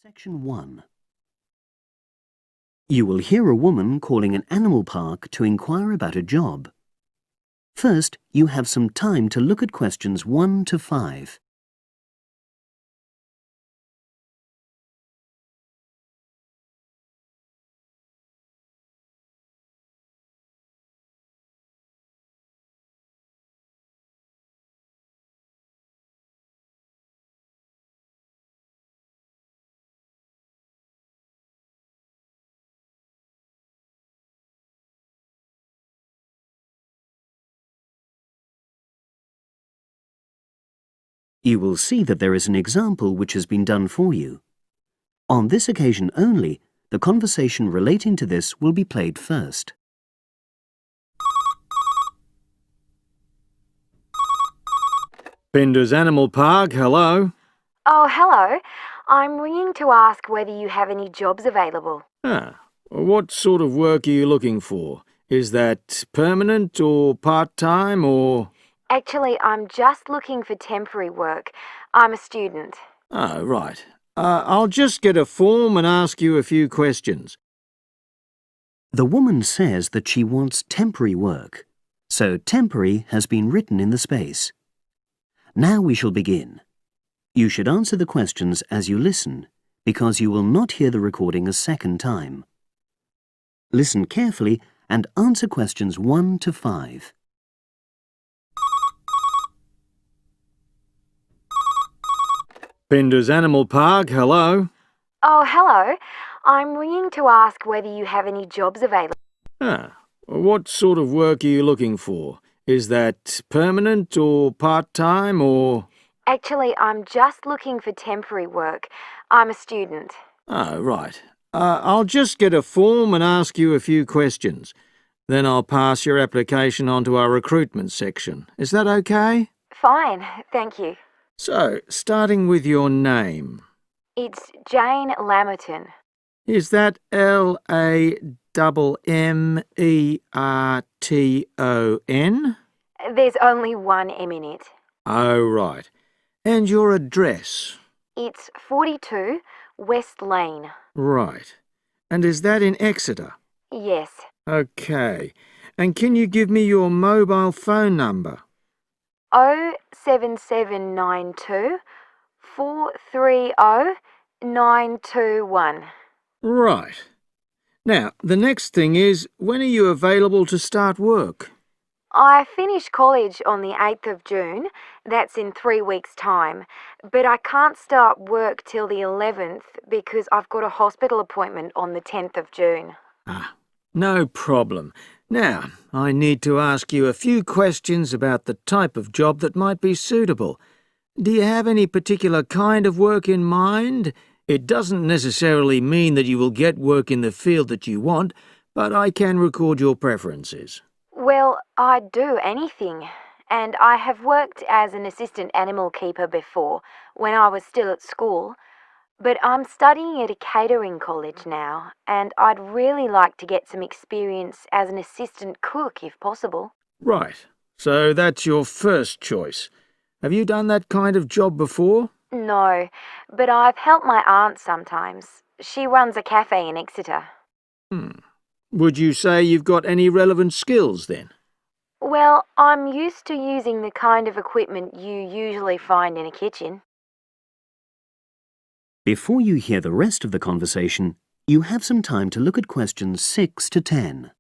Section 1. You will hear a woman calling an animal park to inquire about a job. First, you have some time to look at questions 1 to 5. You will see that there is an example which has been done for you. On this occasion only, the conversation relating to this will be played first. Bender's Animal Park, hello. Oh, hello. I'm ringing to ask whether you have any jobs available. What sort of work are you looking for? Is that permanent or part-time or...? Actually, I'm just looking for temporary work. I'm a student. Oh, right. I'll just get a form and ask you a few questions. The woman says that she wants temporary work, so temporary has been written in the space. Now we shall begin. You should answer the questions as you listen, because you will not hear the recording a second time. Listen carefully and answer questions 1 to 5. Bender's Animal Park, hello. Oh, hello. I'm ringing to ask whether you have any jobs available. What sort of work are you looking for? Is that permanent or part-time or...? Actually, I'm just looking for temporary work. I'm a student. Oh, right. I'll just get a form and ask you a few questions. Then I'll pass your application on to our recruitment section. Is that okay? Fine, thank you. So, starting with your name. It's Jane Lamerton. Is that Lamerton? There's only one M in it. Oh, right. And your address? It's 42 West Lane. Right. And is that in Exeter? Yes. OK. And can you give me your mobile phone number? 07792 430 921. Right. Now, the next thing is, when are you available to start work? I finish college on the 8th of June. That's in 3 weeks' time. But I can't start work till the 11th because I've got a hospital appointment on the 10th of June. No problem. Now, I need to ask you a few questions about the type of job that might be suitable. Do you have any particular kind of work in mind? It doesn't necessarily mean that you will get work in the field that you want, but I can record your preferences. Well, I'd do anything. And I have worked as an assistant animal keeper before, when I was still at school. But I'm studying at a catering college now, and I'd really like to get some experience as an assistant cook if possible. Right. So that's your first choice. Have you done that kind of job before? No, but I've helped my aunt sometimes. She runs a cafe in Exeter. Would you say you've got any relevant skills then? Well, I'm used to using the kind of equipment you usually find in a kitchen. Before you hear the rest of the conversation, you have some time to look at questions 6 to 10.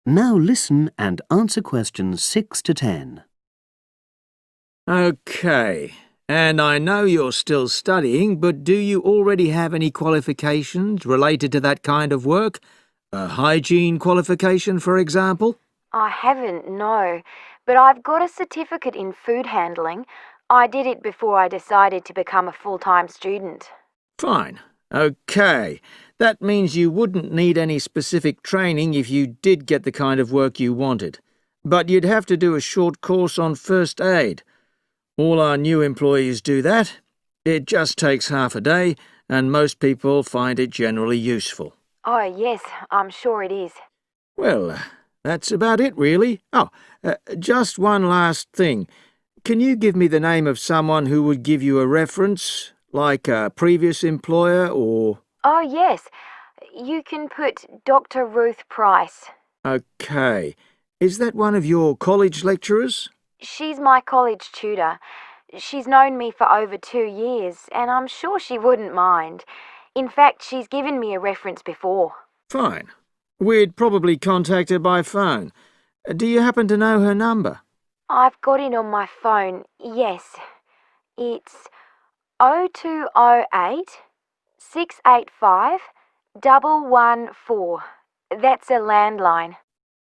Now listen and answer questions 6 to 10. OK. And I know you're still studying, but do you already have any qualifications related to that kind of work? A hygiene qualification, for example? I haven't, no, but I've got a certificate in food handling. I did it before I decided to become a full-time student. Fine. OK. That means you wouldn't need any specific training if you did get the kind of work you wanted. But you'd have to do a short course on first aid. All our new employees do that. It just takes half a day, and most people find it generally useful. Oh, yes, I'm sure it is. Well, that's about it, really. Just one last thing. Can you give me the name of someone who would give you a reference, like a previous employer or... Oh, yes. You can put Dr. Ruth Price. OK. Is that one of your college lecturers? She's my college tutor. She's known me for over 2 years, and I'm sure she wouldn't mind. In fact, she's given me a reference before. Fine. We'd probably contact her by phone. Do you happen to know her number? I've got it on my phone, yes. It's 0208 685 114. That's a landline.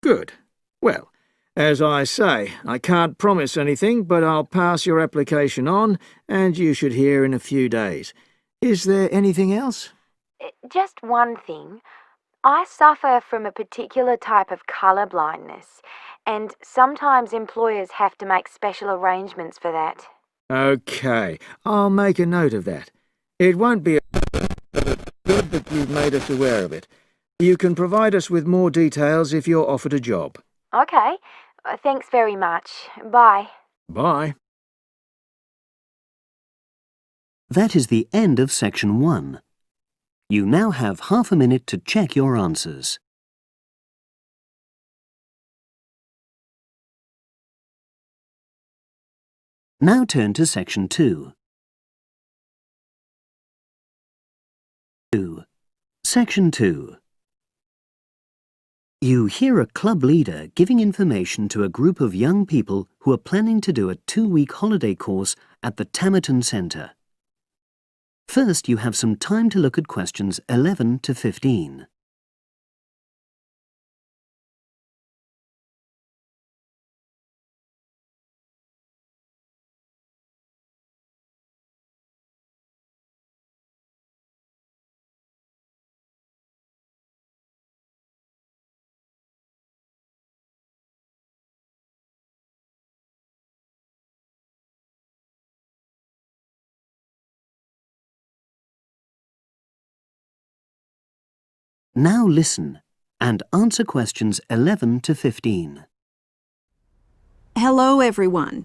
Good. Well, as I say, I can't promise anything, but I'll pass your application on, and you should hear in a few days. Is there anything else? Just one thing. I suffer from a particular type of colour blindness, and sometimes employers have to make special arrangements for that. OK, I'll make a note of that. It won't be good that you've made us aware of it. You can provide us with more details if you're offered a job. OK. Thanks very much. Bye. Bye. That is the end of section 1. You now have half a minute to check your answers. Now turn to section 2. Section 2. You hear a club leader giving information to a group of young people who are planning to do a 2-week holiday course at the Tamerton Centre. First, you have some time to look at questions 11 to 15. Now listen and answer questions 11 to 15. Hello, everyone.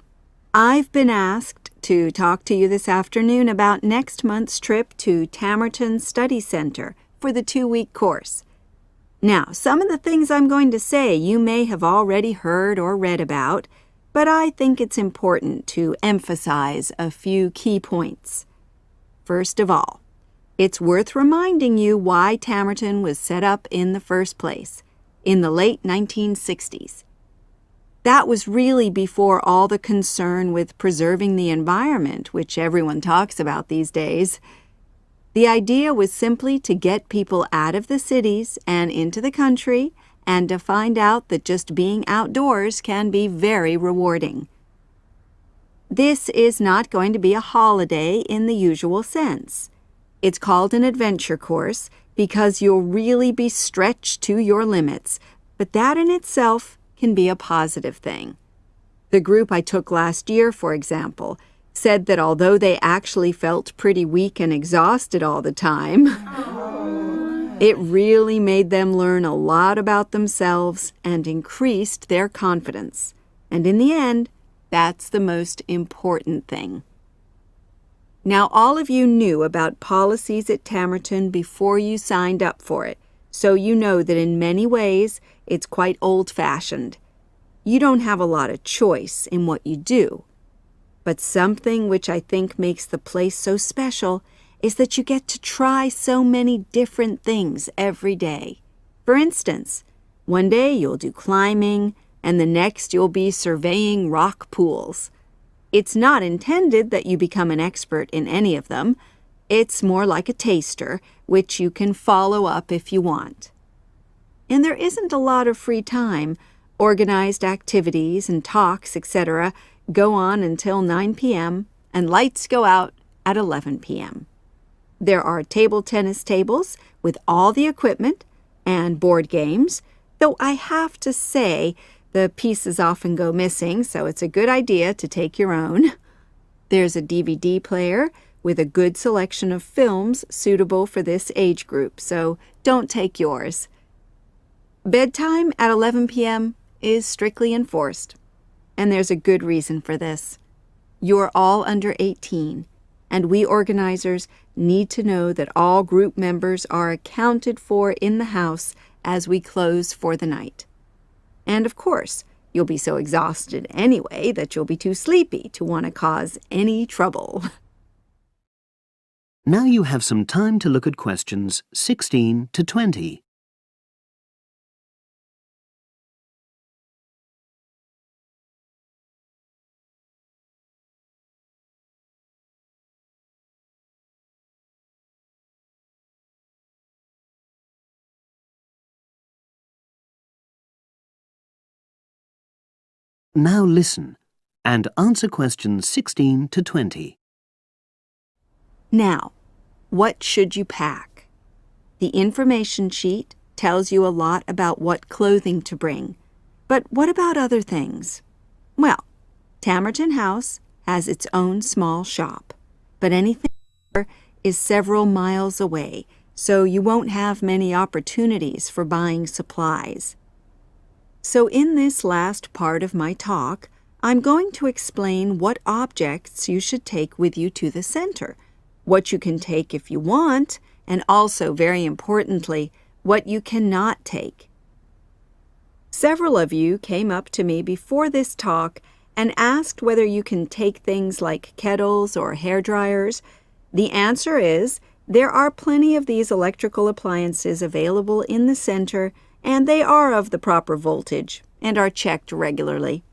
I've been asked to talk to you this afternoon about next month's trip to Tamerton Study Center for the 2-week course. Now, some of the things I'm going to say you may have already heard or read about, but I think it's important to emphasize a few key points. First of all, it's worth reminding you why Tamerton was set up in the first place, in the late 1960s. That was really before all the concern with preserving the environment, which everyone talks about these days. The idea was simply to get people out of the cities and into the country and to find out that just being outdoors can be very rewarding. This is not going to be a holiday in the usual sense. It's called an adventure course because you'll really be stretched to your limits, but that in itself can be a positive thing. The group I took last year, for example, said that although they actually felt pretty weak and exhausted all the time, it really made them learn a lot about themselves and increased their confidence. And in the end, that's the most important thing. Now, all of you knew about policies at Tamerton before you signed up for it, so you know that in many ways it's quite old-fashioned. You don't have a lot of choice in what you do. But something which I think makes the place so special is that you get to try so many different things every day. For instance, one day you'll do climbing, and the next you'll be surveying rock pools. It's not intended that you become an expert in any of them. It's more like a taster, which you can follow up if you want. And there isn't a lot of free time. Organized activities and talks, etc., go on until 9 p.m., and lights go out at 11 p.m. There are table tennis tables with all the equipment and board games, though I have to say the pieces often go missing, so it's a good idea to take your own. There's a DVD player with a good selection of films suitable for this age group, so don't take yours. Bedtime at 11 p.m. is strictly enforced, and there's a good reason for this. You're all under 18, and we organizers need to know that all group members are accounted for in the house as we close for the night. And of course, you'll be so exhausted anyway that you'll be too sleepy to want to cause any trouble. Now you have some time to look at questions 16 to 20. Now listen and answer questions 16 to 20. Now, what should you pack? The information sheet tells you a lot about what clothing to bring. But what about other things? Well, Tamerton House has its own small shop, but anything there is several miles away, so you won't have many opportunities for buying supplies. So in this last part of my talk, I'm going to explain what objects you should take with you to the center, what you can take if you want, and also, very importantly, what you cannot take. Several of you came up to me before this talk and asked whether you can take things like kettles or hair dryers. The answer is there are plenty of these electrical appliances available in the center, and they are of the proper voltage and are checked regularly.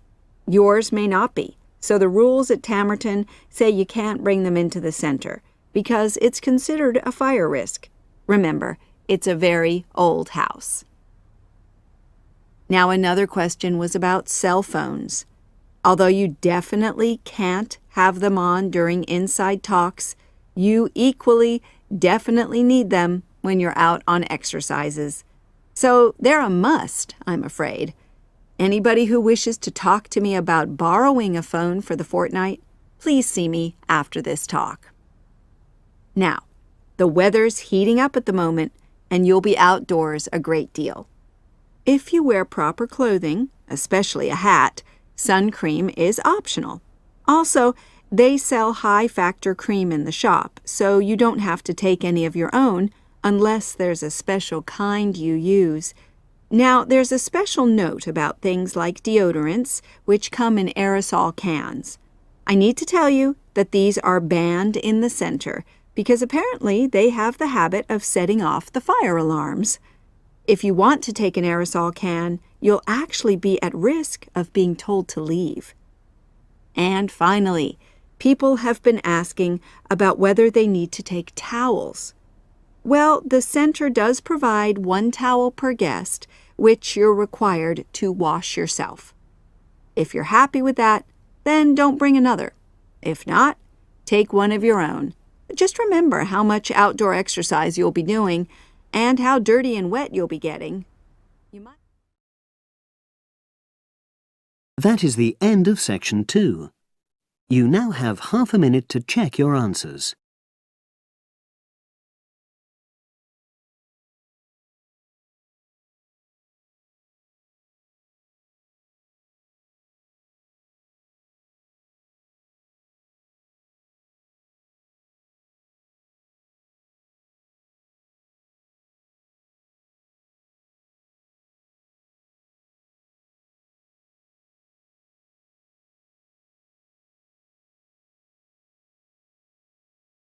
Yours may not be, so the rules at Tamerton say you can't bring them into the center because it's considered a fire risk. Remember, it's a very old house. Now, another question was about cell phones. Although you definitely can't have them on during inside talks, you equally definitely need them when you're out on exercises. So they're a must, I'm afraid. Anybody who wishes to talk to me about borrowing a phone for the fortnight, please see me after this talk. Now, the weather's heating up at the moment, and you'll be outdoors a great deal. If you wear proper clothing, especially a hat, sun cream is optional. Also, they sell high-factor cream in the shop, so you don't have to take any of your own unless there's a special kind you use. Now, there's a special note about things like deodorants, which come in aerosol cans. I need to tell you that these are banned in the center because apparently they have the habit of setting off the fire alarms. If you want to take an aerosol can, you'll actually be at risk of being told to leave. And finally, people have been asking about whether they need to take towels. Well, the center does provide 1 towel per guest, which you're required to wash yourself. If you're happy with that, then don't bring another. If not, take one of your own. Just remember how much outdoor exercise you'll be doing and how dirty and wet you'll be getting. That is the end of section 2. You now have half a minute to check your answers.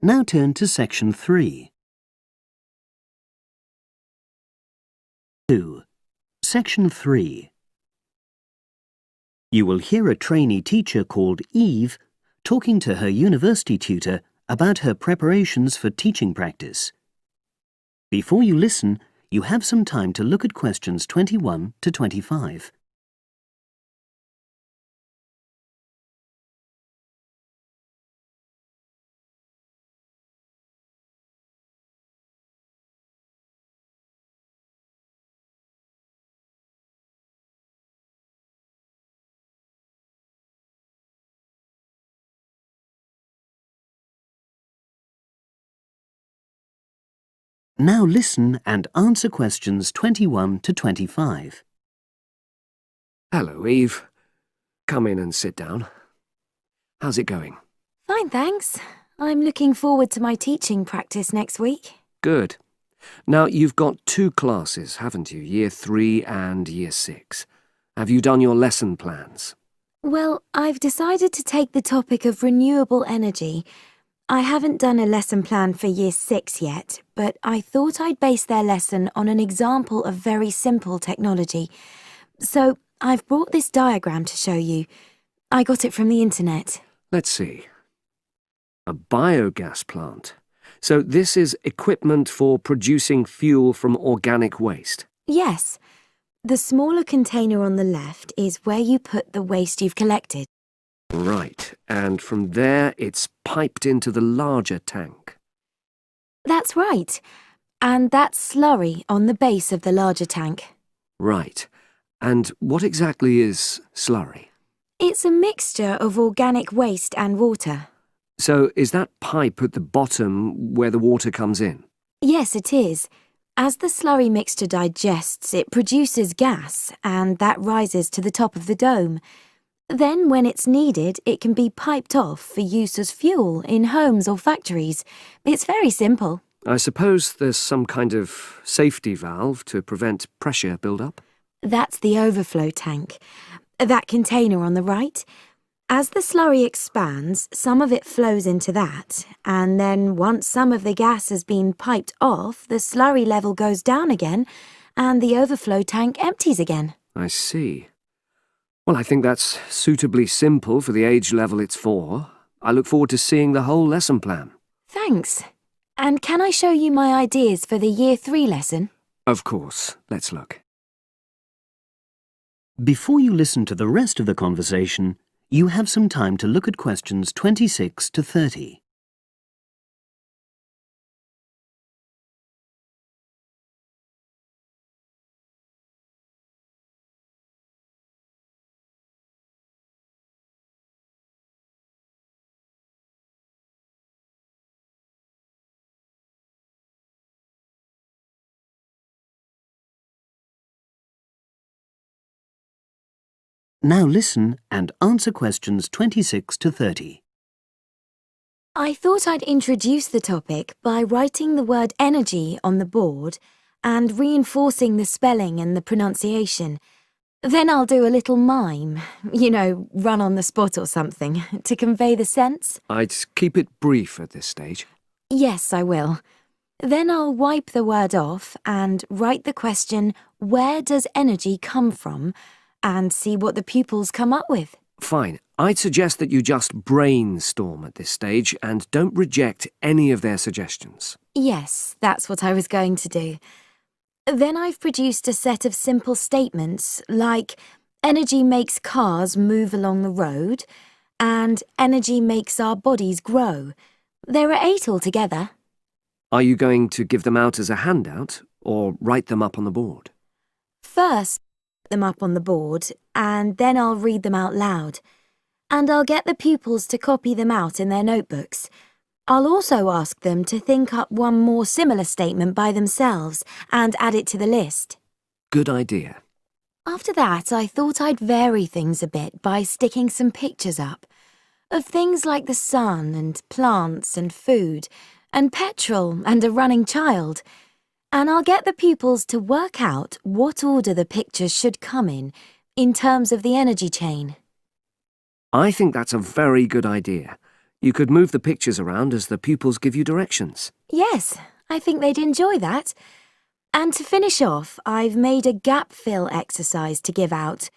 Now turn to section 3. 2. Section 3. You will hear a trainee teacher called Eve talking to her university tutor about her preparations for teaching practice. Before you listen, you have some time to look at questions 21 to 25. Now listen and answer questions 21 to 25. Hello, Eve. Come in and sit down. How's it going? Fine, thanks. I'm looking forward to my teaching practice next week. Good. Now, you've got 2 classes, haven't you? Year 3 and Year 6. Have you done your lesson plans? Well, I've decided to take the topic of renewable energy. I haven't done a lesson plan for Year 6 yet, but I thought I'd base their lesson on an example of very simple technology. So I've brought this diagram to show you. I got it from the internet. Let's see. A biogas plant. So this is equipment for producing fuel from organic waste. Yes. The smaller container on the left is where you put the waste you've collected. Right, and from there it's piped into the larger tank. That's right. And that's slurry on the base of the larger tank. Right. And what exactly is slurry? It's a mixture of organic waste and water. So is that pipe at the bottom where the water comes in? Yes, it is. As the slurry mixture digests, it produces gas, and that rises to the top of the dome. Then, when it's needed, it can be piped off for use as fuel in homes or factories. It's very simple. I suppose there's some kind of safety valve to prevent pressure build-up? That's the overflow tank. That container on the right. As the slurry expands, some of it flows into that, and then once some of the gas has been piped off, the slurry level goes down again, and the overflow tank empties again. I see. Well, I think that's suitably simple for the age level it's for. I look forward to seeing the whole lesson plan. Thanks. And can I show you my ideas for the Year 3 lesson? Of course. Let's look. Before you listen to the rest of the conversation, you have some time to look at questions 26 to 30. Now listen and answer questions 26 to 30. I thought I'd introduce the topic by writing the word energy on the board and reinforcing the spelling and the pronunciation. Then I'll do a little mime, run on the spot or something, to convey the sense. I'd keep it brief at this stage. Yes, I will. Then I'll wipe the word off and write the question, where does energy come from? And see what the pupils come up with. Fine. I'd suggest that you just brainstorm at this stage and don't reject any of their suggestions. Yes, that's what I was going to do. Then I've produced a set of simple statements like, energy makes cars move along the road, and energy makes our bodies grow. There are 8 altogether. Are you going to give them out as a handout or write them up on the board? First, them up on the board, and then I'll read them out loud. And I'll get the pupils to copy them out in their notebooks. I'll also ask them to think up one more similar statement by themselves and add it to the list. Good idea. After that, I thought I'd vary things a bit by sticking some pictures up of things like the sun and plants and food and petrol and a running child. And I'll get the pupils to work out what order the pictures should come in terms of the energy chain. I think that's a very good idea. You could move the pictures around as the pupils give you directions. Yes, I think they'd enjoy that. And to finish off, I've made a gap fill exercise to give out.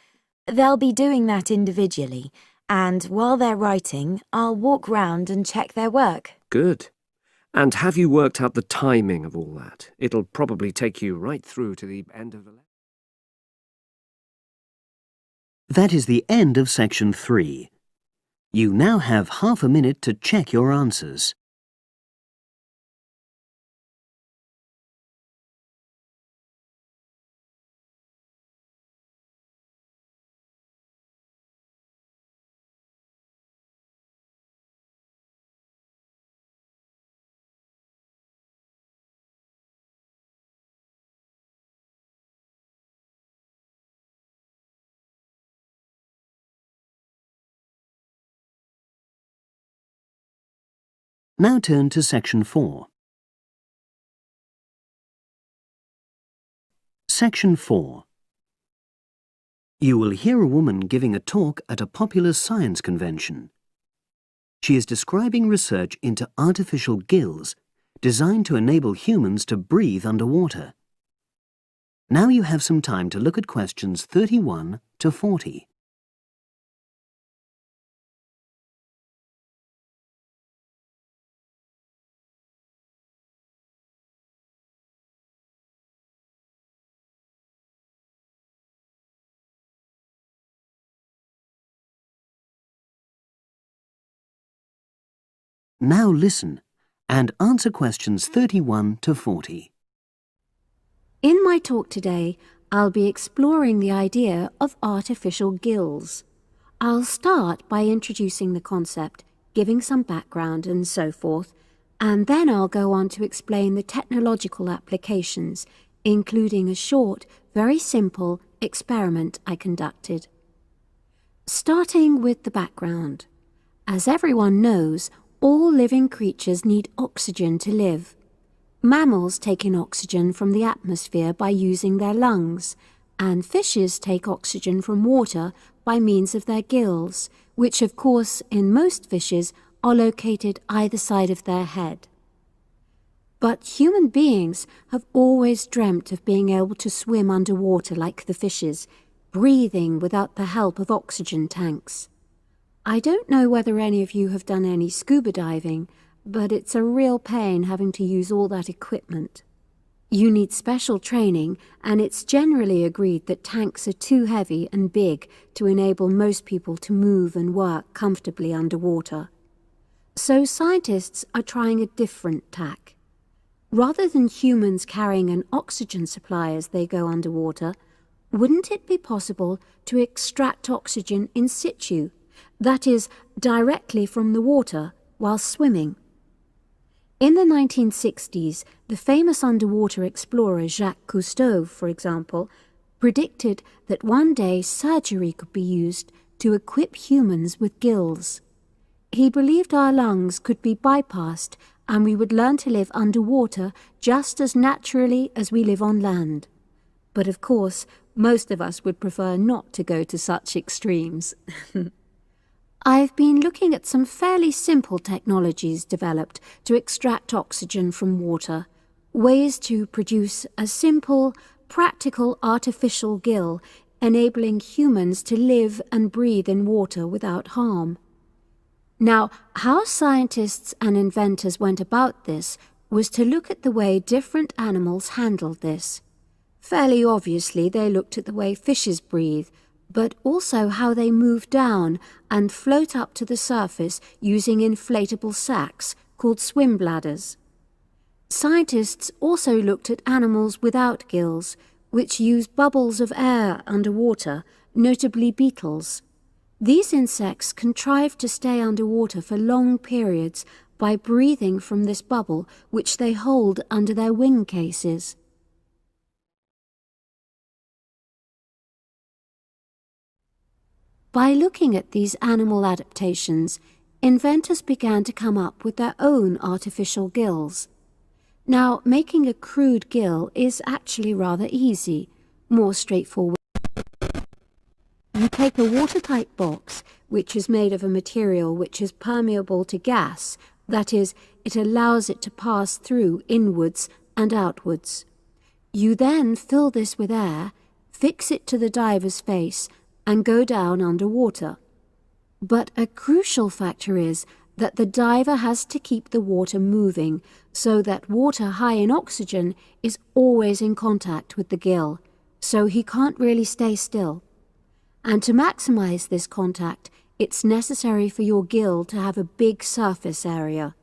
They'll be doing that individually, and while they're writing, I'll walk round and check their work. Good. And have you worked out the timing of all that? It'll probably take you right through to the end of the lesson. That is the end of section 3. You now have half a minute to check your answers. Now turn to Section 4. Section 4. You will hear a woman giving a talk at a popular science convention. She is describing research into artificial gills designed to enable humans to breathe underwater. Now you have some time to look at questions 31 to 40. Now listen and answer questions 31 to 40. In my talk today, I'll be exploring the idea of artificial gills. I'll start by introducing the concept, giving some background and so forth, and then I'll go on to explain the technological applications, including a short, very simple experiment I conducted. Starting with the background. As everyone knows, all living creatures need oxygen to live. Mammals take in oxygen from the atmosphere by using their lungs, and fishes take oxygen from water by means of their gills, which of course in most fishes are located either side of their head. But human beings have always dreamt of being able to swim underwater like the fishes, breathing without the help of oxygen tanks. I don't know whether any of you have done any scuba diving, but it's a real pain having to use all that equipment. You need special training, and it's generally agreed that tanks are too heavy and big to enable most people to move and work comfortably underwater. So scientists are trying a different tack. Rather than humans carrying an oxygen supply as they go underwater, wouldn't it be possible to extract oxygen in situ? That is, directly from the water while swimming. In the 1960s, the famous underwater explorer Jacques Cousteau, for example, predicted that one day surgery could be used to equip humans with gills. He believed our lungs could be bypassed and we would learn to live underwater just as naturally as we live on land. But of course, most of us would prefer not to go to such extremes. I've been looking at some fairly simple technologies developed to extract oxygen from water, ways to produce a simple, practical artificial gill enabling humans to live and breathe in water without harm. Now, how scientists and inventors went about this was to look at the way different animals handled this. Fairly obviously, they looked at the way fishes breathe, but also how they move down and float up to the surface using inflatable sacs called swim bladders. Scientists also looked at animals without gills, which use bubbles of air underwater, notably beetles. These insects contrive to stay underwater for long periods by breathing from this bubble, which they hold under their wing cases. By looking at these animal adaptations, inventors began to come up with their own artificial gills. Now, making a crude gill is actually rather easy, more straightforward. You take a watertight box, which is made of a material which is permeable to gas, that is, it allows it to pass through inwards and outwards. You then fill this with air, fix it to the diver's face, and go down underwater. But a crucial factor is that the diver has to keep the water moving so that water high in oxygen is always in contact with the gill, so he can't really stay still. And to maximize this contact, it's necessary for your gill to have a big surface area.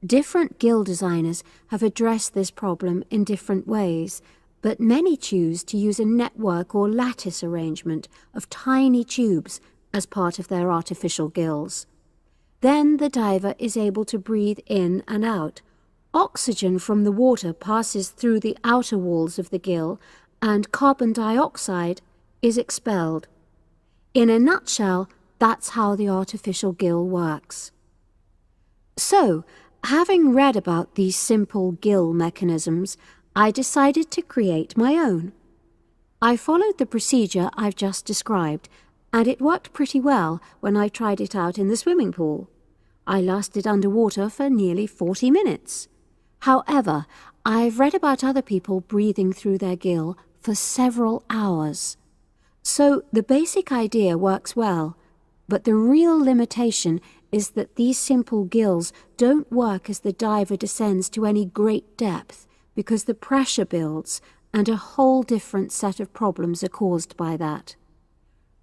Different gill designers have addressed this problem in different ways, but many choose to use a network or lattice arrangement of tiny tubes as part of their artificial gills. Then the diver is able to breathe in and out. Oxygen from the water passes through the outer walls of the gill, and carbon dioxide is expelled. In a nutshell, that's how the artificial gill works. So, Having read about these simple gill mechanisms, I decided to create my own. I followed the procedure I've just described, and it worked pretty well when I tried it out in the swimming pool. I lasted underwater for nearly 40 minutes. However, I've read about other people breathing through their gill for several hours. So the basic idea works well, but the real limitation is that these simple gills don't work as the diver descends to any great depth because the pressure builds and a whole different set of problems are caused by that.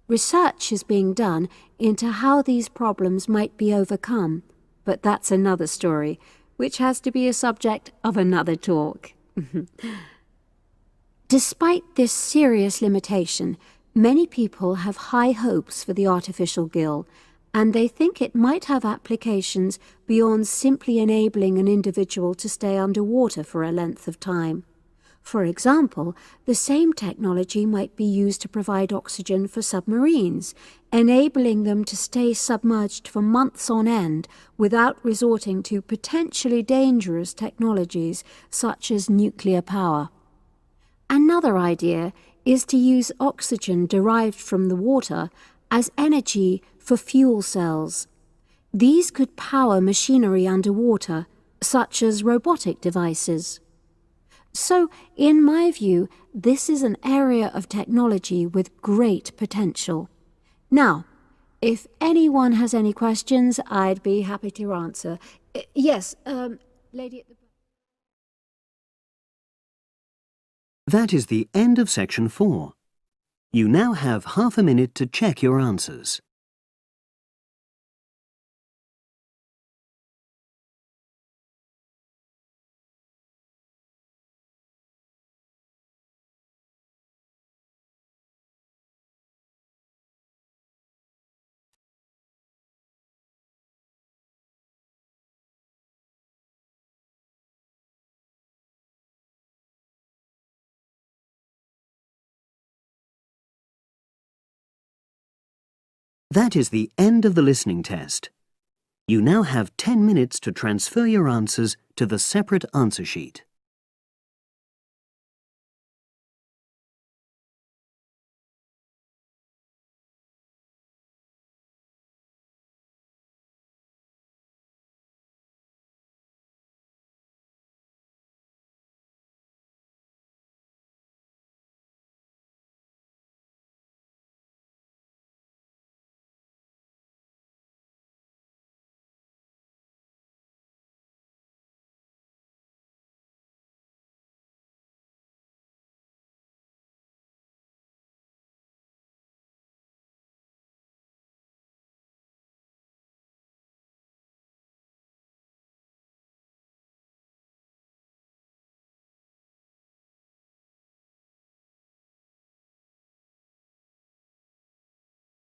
Research is being done into how these problems might be overcome, but that's another story, which has to be a subject of another talk. Despite this serious limitation, many people have high hopes for the artificial gill, and they think it might have applications beyond simply enabling an individual to stay underwater for a length of time. For example, the same technology might be used to provide oxygen for submarines, enabling them to stay submerged for months on end without resorting to potentially dangerous technologies such as nuclear power. Another idea is to use oxygen derived from the water as energy for fuel cells. These could power machinery underwater, such as robotic devices. So, in my view, this is an area of technology with great potential. Now, if anyone has any questions, I'd be happy to answer. Yes, lady at the... That is the end of section 4. You now have half a minute to check your answers. That is the end of the listening test. You now have 10 minutes to transfer your answers to the separate answer sheet.